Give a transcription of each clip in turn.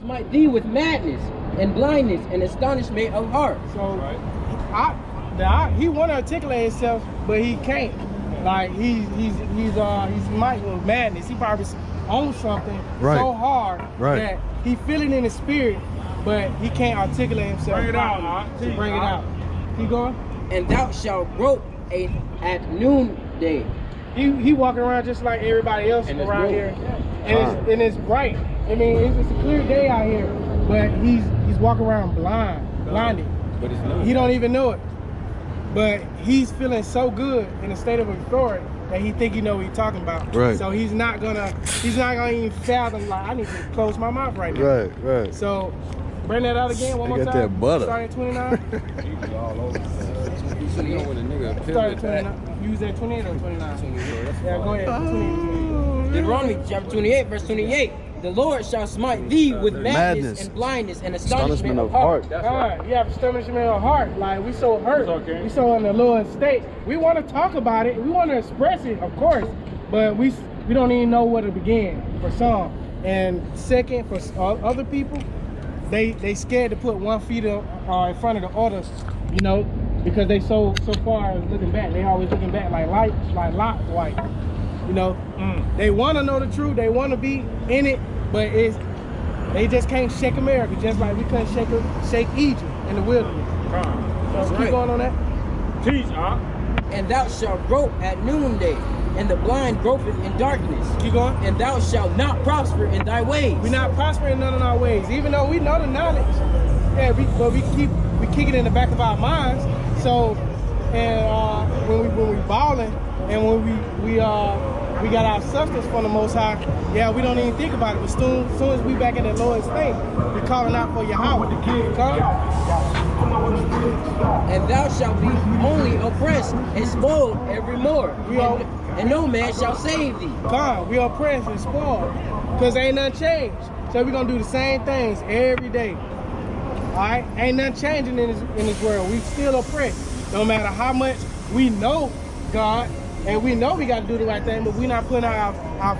smite thee with madness and blindness and astonishment of heart. So he want to articulate himself, but he can't. Like he's smite with madness. He probably on something so hard that he feel it in his spirit, but he can't articulate himself. Bring it out, to bring it out. Keep going. And thou shalt grope at noonday. He walking around just like everybody else around here, and it's bright. I mean, it's a clear day out here, but he's walking around blinded. But he don't even know it. But he's feeling so good in a state of authority that he think he know what he's talking about. Right. So he's not gonna even fathom, like, I need to close my mouth right now. Right. So bring that out again one more time. That butter. Start at 29. You know when a nigga Start at 29. You was at 28 or 29? Yeah, go ahead. 28. Deuteronomy chapter 28, verse 28. The Lord shall smite thee with madness and blindness and astonishment of heart. You have astonishment of heart. Like, we so hurt. We so in the Lord's state. We want to talk about it. We want to express it, of course. But we don't even know where to begin for some. And second, for other people, they scared to put 1 foot in front of the others, you know, because they so far as looking back. They always looking back like Lot white. You know, they want to know the truth. They want to be in it, but they just can't shake America, just like we couldn't shake Egypt in the wilderness. So keep going on that. Teach, And thou shalt grope at noonday, and the blind gropeth in darkness. Keep going. And thou shalt not prosper in thy ways. We're not prospering in none of our ways, even though we know the knowledge. Yeah, but we kick it in the back of our minds. So, and when we balling, and when we got our substance from the Most High, yeah, we don't even think about it. But soon as we back in the Lord's state, we're calling out for Yahweh. The kid come. And thou shalt be only oppressed and spoiled evermore. And no man shall save thee. God, we oppressed and spoiled, because ain't nothing changed. So we're gonna do the same things every day. All right, ain't nothing changing in this world. We still oppressed, no matter how much we know God. And we know we got to do the right thing, but we're not putting our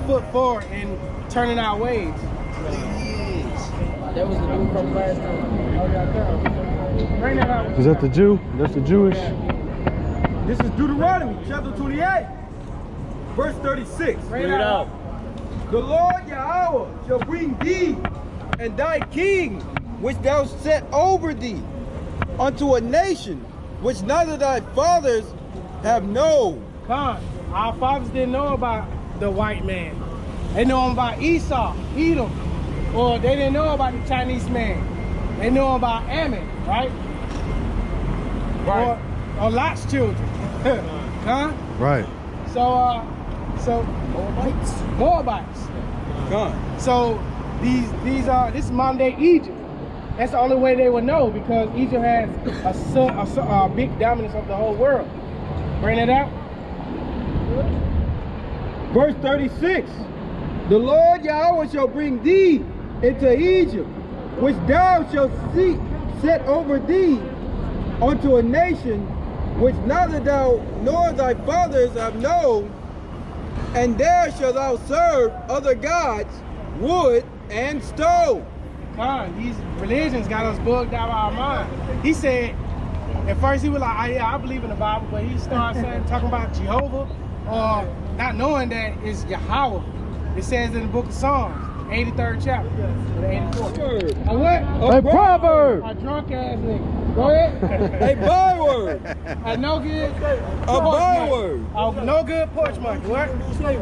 foot forward and turning our ways. That was the dude from last time. Bring that out. Is that the Jew? That's the Jewish. This is Deuteronomy chapter 28, verse 36. Bring it out. The Lord Yahweh shall bring thee and thy king, which thou set over thee, unto a nation which neither thy fathers have known. Our fathers didn't know about the white man. They know him about Esau, Edom, or they didn't know about the Chinese man. They know about Ammon, right? Or Lot's children. Right. So Moabites. So this is modern day Egypt. That's the only way they would know, because Egypt has a big dominance of the whole world. Bring it out. Verse 36. The Lord Yahweh shall bring thee into Egypt, which thou shalt set over thee, unto a nation which neither thou nor thy fathers have known, and there shalt thou serve other gods, wood and stone. These religions got us bugged out of our mind. He said, at first he was like, I believe in the Bible, but he started talking about Jehovah, or not knowing that it's Yahweh. It says in the book of Psalms, 83rd chapter, 84th. A what? A proverb. A drunk ass nigga. Go ahead. A byword. A no good. A byword. A no good porch monkey. What?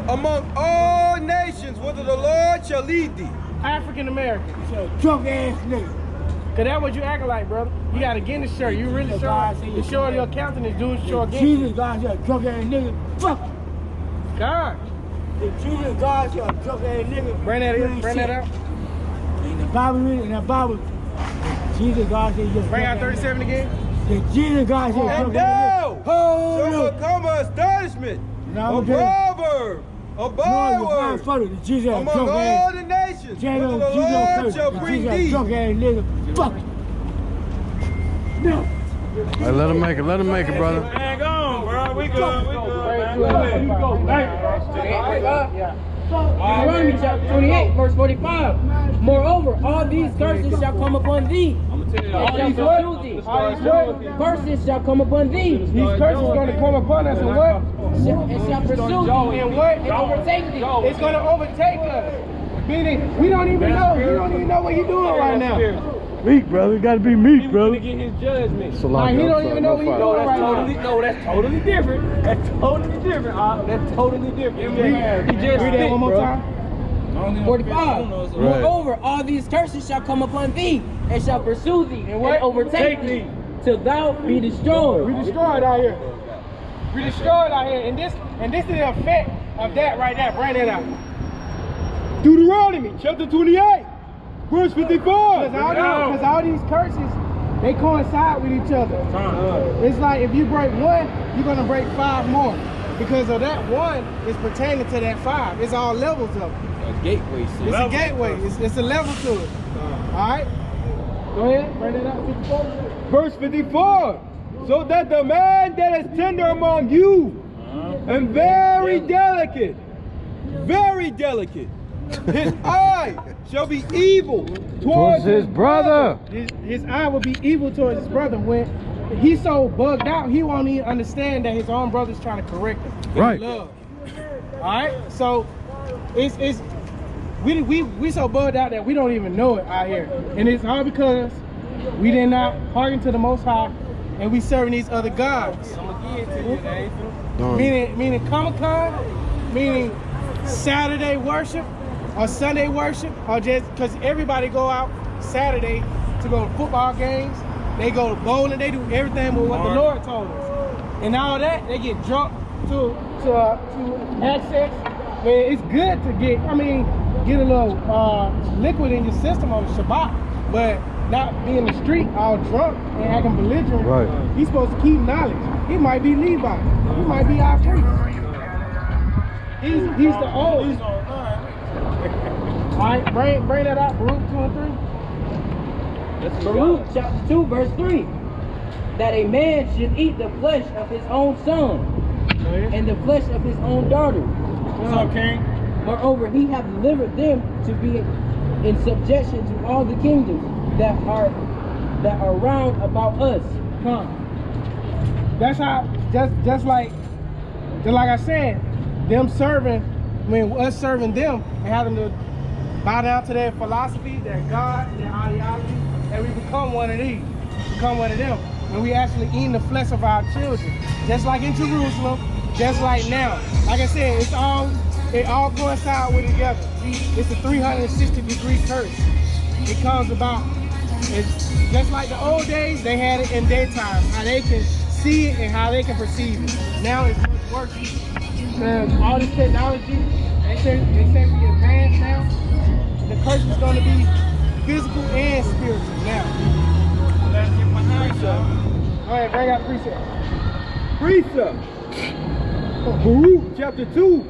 Among all nations, whither the Lord shall lead thee. African American. Drunk ass nigga. Cause that's what you acting like, brother. You gotta get in the shirt. You really sure your countenance doing sure again. Jesus, God, you're a drunk ass nigga. Fuck. God. If Jesus, God, you're a drunk ass nigga. Bring that in. Bring that out. In the Bible, Jesus, God, said you're. Bring out 37 again. If Jesus, God, said And thou shall become an astonishment, a proverb, a byword among all the nations, whither the Lord shall bring thee. Drunk ass nigga. Fuck. No. Hey, let him make it, brother. Hang on, bro. We good. Deuteronomy chapter 28, verse 45. Moreover, all these curses shall come upon thee. And shall pursue thee. Curses shall come upon thee. These curses are going to come upon us and what? And shall pursue thee. And what? And overtake thee. It's going to overtake us. Meaning, we don't even know. You don't even know what you're doing right now. Meek, brother. You gotta be meek, brother. Get his judgment. Like, he don't even know what he's doing right now. No, that's totally different. That's totally different. That's totally different. He just Read that one more bro. time. 45. Moreover, all these curses shall come upon thee, and shall pursue thee, and overtake thee, till thou be destroyed. We destroyed out here. We destroyed out here. And this is the effect of that right there. Bring that out. Deuteronomy chapter 28, verse 54. Because all these curses, they coincide with each other. It's like if you break one, you're going to break 5 more. Because of that one is pertaining to that 5. It's all levels of it. A gateway. It's a gateway. It's a level to it. All right? Go ahead. Bring it up. 54. Verse 54. So that the man that is tender among you and very delicate, his eye shall be evil towards his brother. His eye will be evil towards his brother when he's so bugged out, he won't even understand that his own brother's trying to correct him. Right. Love. All right? So we so bugged out that we don't even know it out here. And it's all because we did not hearken to the Most High and we serving these other gods. Meaning Comic-Con, meaning Saturday worship or Sunday worship, or just because everybody go out Saturday to go to football games, they go to bowling, they do everything but what the Lord told us. And all that, they get drunk to access. Man, it's good to get a little liquid in your system on Shabbat, but not be in the street all drunk and acting belligerent. Right. He's supposed to keep knowledge. He might be Levi. He might be our priest. He's the old. All right, bring that out. Baruch 2 and 3. Baruch chapter 2, verse 3. That a man should eat the flesh of his own son, and the flesh of his own daughter. What's up, King? Moreover, he hath delivered them to be in subjection to all the kingdoms that are round about us. That's how, just like I said, them serving, us serving them and having to bow down to their philosophy, their God, their ideology, and we become one of these, become one of them. And we actually eating the flesh of our children. Just like in Jerusalem, just like now. Like I said, it all coincides with together. It's a 360-degree curse. It comes about. It's just like the old days, they had it in their time, how they can see it and how they can perceive it. Now it's much worse. All this technology, they say we advanced now. The curse is going to be physical and spiritual now. Go ahead, bring out precept. Baruch chapter 2,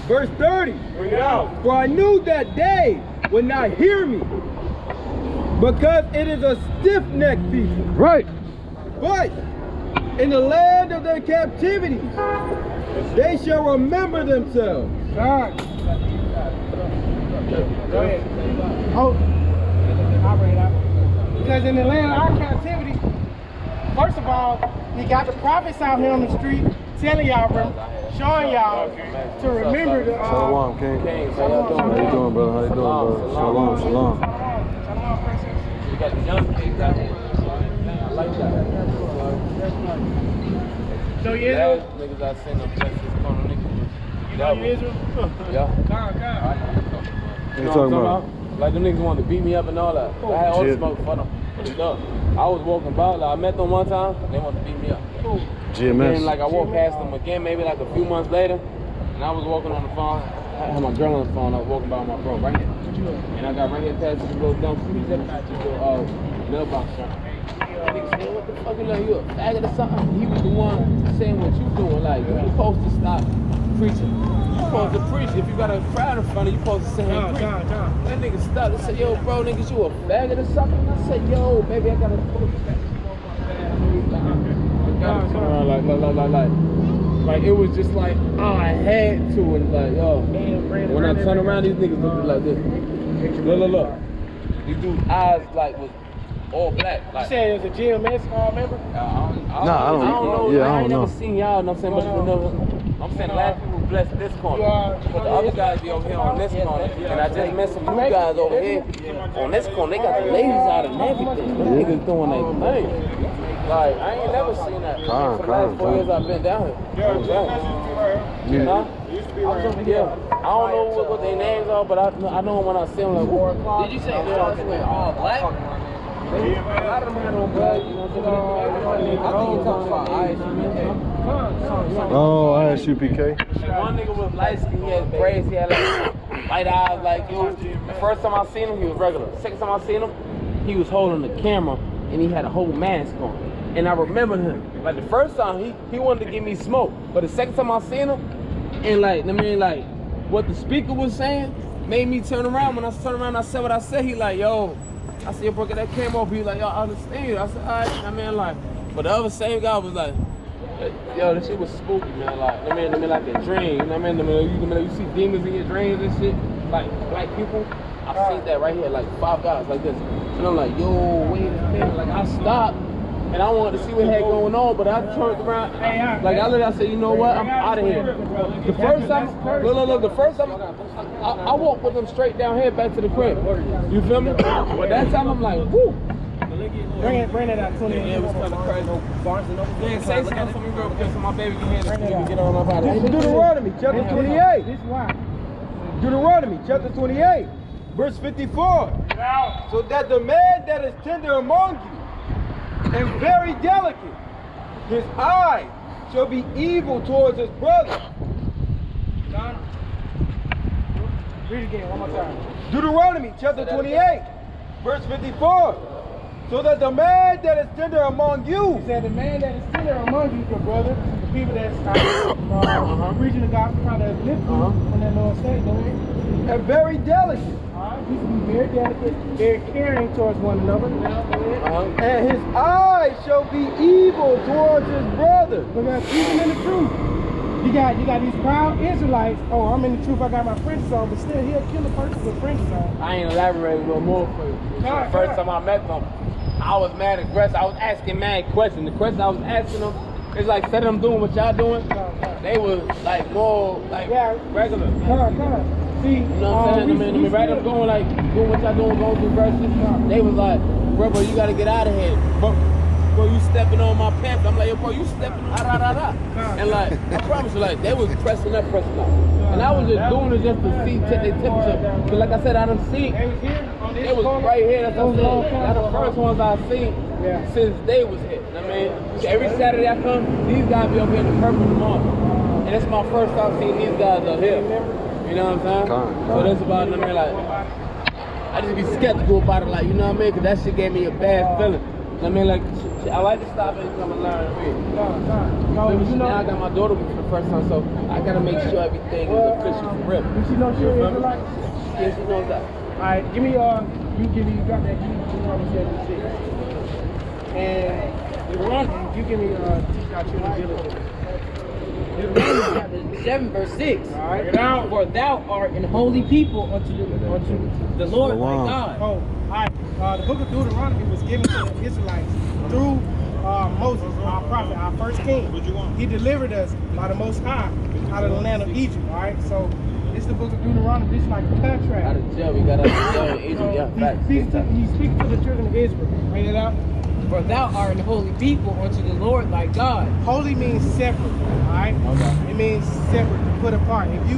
verse 30. Bring it out. For I knew that they would not hear me, because it is a stiff-necked people. Right. But in the land of their captivity, they shall remember themselves. God. Go ahead. Oh, I'll bring it out. Because in the land of our captivity, first of all, you got the prophets out here on the street telling y'all, showing y'all to remember the. Shalom, King. How you doing, brother? How you doing, brother? Shalom, shalom. Shalom, princess. You got the young kids out here. I like that. So you Israel? Niggas I seen them Texas corner niggas. You know you Israel? Yeah. What you talking about? Like them niggas wanted to beat me up and all that. I had all the smoke for them. Look, I was walking by, like I met them one time, they wanted to beat me up. GMS. And like I walked past them again, maybe like a few months later, and I was walking on the phone. I had my girl on the phone. I was walking by with my bro right here, and I got right here past this little dumpster. He said, mailbox shop. Nigga said, what the fuck, you a faggot or something? He was the one saying what you doing. Like, you're supposed to stop preaching. You're supposed to preach. If you got a crowd in front of you, you're supposed to say, hey, preach. That nigga stopped and said, yo, bro, niggas, you a faggot or something? I said, yo, maybe I gotta pull it back. Like, Like it was just like, oh, I had to, and like, yo, when I turn around, these niggas look like this. Look. These dudes' eyes like was all black. Like, You said it was a GMS member? I don't know. Yeah, I I don't ain't know. never seen y'all. Know what I'm saying, but I'm saying a lot of people bless this corner, but the other guys be over here on this corner. And I just met some new guys over here on this corner. They got the ladies out and everything. Them niggas doing their thing. Like I ain't never seen that. For the last 4 years I've been down here. Huh? Yeah. I don't know what their names are, but I know when I see them like. Did you say y'all went all black? A lot of them had on blood, you know what I'm saying? I think you're talking about Oh, I asked you, PK. One nigga was light skin, he had braids, he had like light eyes, like you. The first time I seen him, he was regular. Second time I seen him, he was holding the camera and he had a whole mask on. And I remembered him. Like the first time he wanted to give me smoke, but the second time I seen him, and like what the speaker was saying made me turn around. When I turned around, I said what I said. He like, yo. I said, bro, get that camera off. He like, yo, I understand. I said, all right. I mean, like, but the other same guy was like, yo, this shit was spooky, man. Like, I mean, like a dream. You know what I mean? You see demons in your dreams and shit. Like, black people. I seen that right here, like 5 guys like this. And I'm like, yo, wait a minute. Like, I stopped. And I wanted to see what had going on, but I turned around. Like I said, you know what? I'm out of here. The first time, look. The first time, I walked with them straight down here back to the crib. You feel me? But that time I'm like, whoo. Bring it out, 20. Yeah, it was kind of crazy. Yeah, say something for me real quick so my baby can hear this and get on up out of This is here. Deuteronomy chapter 28. This is why. Deuteronomy chapter 28, verse 54. So that the man that is tender among you and very delicate, his eye shall be evil towards his brother. John, read it again one more time. Deuteronomy chapter 28, verse 54. So that the man that is tender among you, He said, the man that is tender among you, your brother, the people that's preaching the gospel, trying to lift you from that lower state, and very delicate, he should be very delicate, very caring towards one another. and his eye shall be evil towards his brother. Because even in the truth, you got these proud Israelites. Oh, I'm in the truth. I got my fringes on, but still he'll kill a person with fringes on. I ain't elaborating no more for you. The first time I met them, I was mad aggressive. I was asking mad questions. The question I was asking them, it's like instead of them doing what y'all doing, they was like more like regular. See, You know what I'm saying? I mean, right up going like doing what y'all doing, going through verses. They was like, bro, you gotta get out of here. Bro, you stepping on my pants. I'm like, yo, bro, you stepping, And like, I promise you, like, they was pressing up. And I was just doing it just to see, check their temperature. Cause like I said, I done seen, it was right here, that's what I'm saying. That's the first ones I seen since they was here. I mean, every Saturday I come, these guys be up here in the purple tomorrow. And it's my first time seeing these guys up here. You know what I'm saying? So that's about, I mean, like, I just be skeptical about it, like, you know what I mean? Cause that shit gave me a bad feeling. I mean, like, I like to stop and come and learn and read. Now I got my daughter with me for the first time, so I gotta make sure everything is official for real. Does she know she is Israelite? Yeah, she knows that. Alright, give me, you got that Deuteronomy 76. And you give me, teach our children diligently. Deuteronomy chapter 7, verse 6. All right. For thou art an holy people unto the Lord thy God. Oh, all right. The book of Deuteronomy was given to the Israelites through Moses, our prophet, our first king. He delivered us by the Most High out of the land of Egypt. All right. So this is the book of Deuteronomy. This is like a contract. Out of jail, we got out of jail in Egypt. Yeah, facts. He speaks to the children of Israel. Read it out. For thou art an holy people unto the Lord thy God. Holy means separate, all right? Okay. It means separate, put apart. If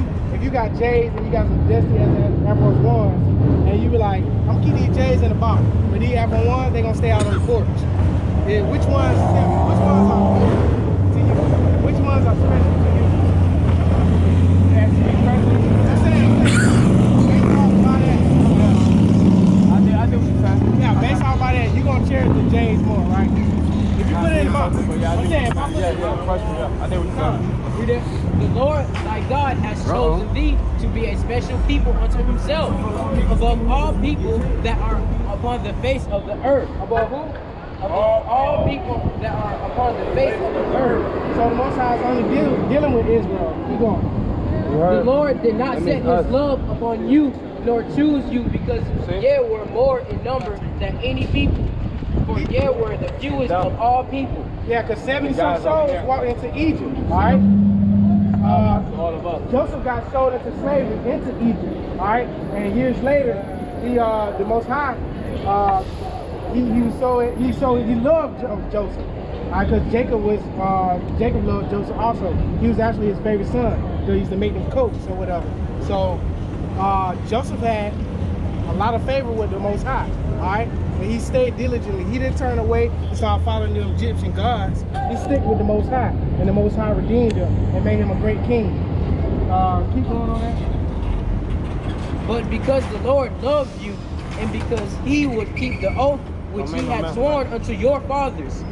you got J's and you got some Destiny as Air Force Ones, and you be like, I'm keeping these J's in the box, but these Air Force Ones, they gonna stay out on the porch. Yeah, which ones separate? Which ones are to you? Which ones are special to you? That's to be present. I'm saying, based off by that. I do what you're saying. Yeah, based off by that, you're gonna cherish the J's more, right? If you put it in the box, I'm saying, if I put it in the box, I know what you're saying. Read it. The Lord thy God has chosen thee to be a special people unto himself, above all people that are upon the face of the earth. above who? upon all people that are upon the face of the earth. So the Most High is only dealing with Israel. Keep going. The Lord did not set his love upon you, nor choose you, because ye were more in number than any people. For ye were the fewest of all people. Yeah, because 70-some souls walked into Egypt, all right? All of us. Joseph got sold into slavery into Egypt, all right? And years later, the Most High, he loved Joseph, because Jacob loved Joseph also. He was actually his favorite son, because he used to make them coats or whatever. So Joseph had a lot of favor with the Most High, all right? And he stayed diligently. He didn't turn away and start following the Egyptian gods. He stuck with the Most High, and the Most High redeemed him and made him a great king. Keep going on that. But because the Lord loved you, and because he would keep the oath which he had sworn unto your fathers,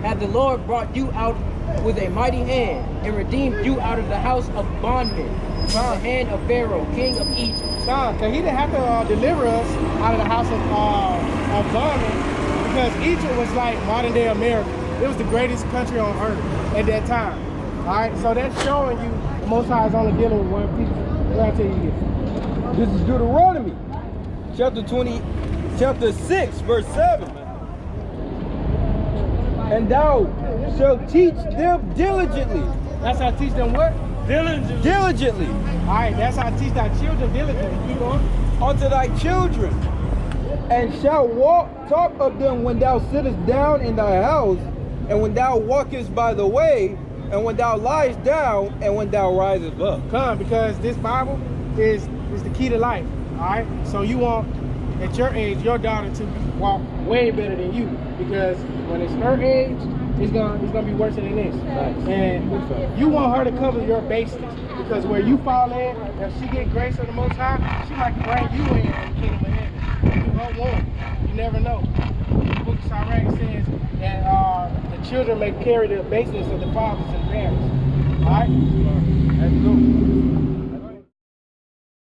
hath the Lord brought you out with a mighty hand, and redeemed you out of the house of bondmen, from the hand of Pharaoh, king of Egypt. Because he didn't have to deliver us out of the house of bondmen, because Egypt was like modern day America. It was the greatest country on earth at that time. All right, so that's showing you the Most High is only dealing with one people. What I tell you this? This is Deuteronomy, chapter 6, verse 7. And thou shalt teach them diligently. That's how I teach them what? Diligently. All right, that's how I teach thy children diligently. Keep going. Unto thy children, and shalt talk of them when thou sittest down in thy house, and when thou walkest by the way, and when thou liest down, and when thou risest up. Come, because this Bible is the key to life. All right, so you want at your age your daughter to walk way better than you, because when it's her age, it's gonna be worse than this. And you want her to cover your bases, because where you fall in, if she get grace of the Most High, she might bring you in the kingdom of heaven. You don't want. You never know. The book of Sirach says that the children may carry the basis of the fathers and parents. All right, let's go.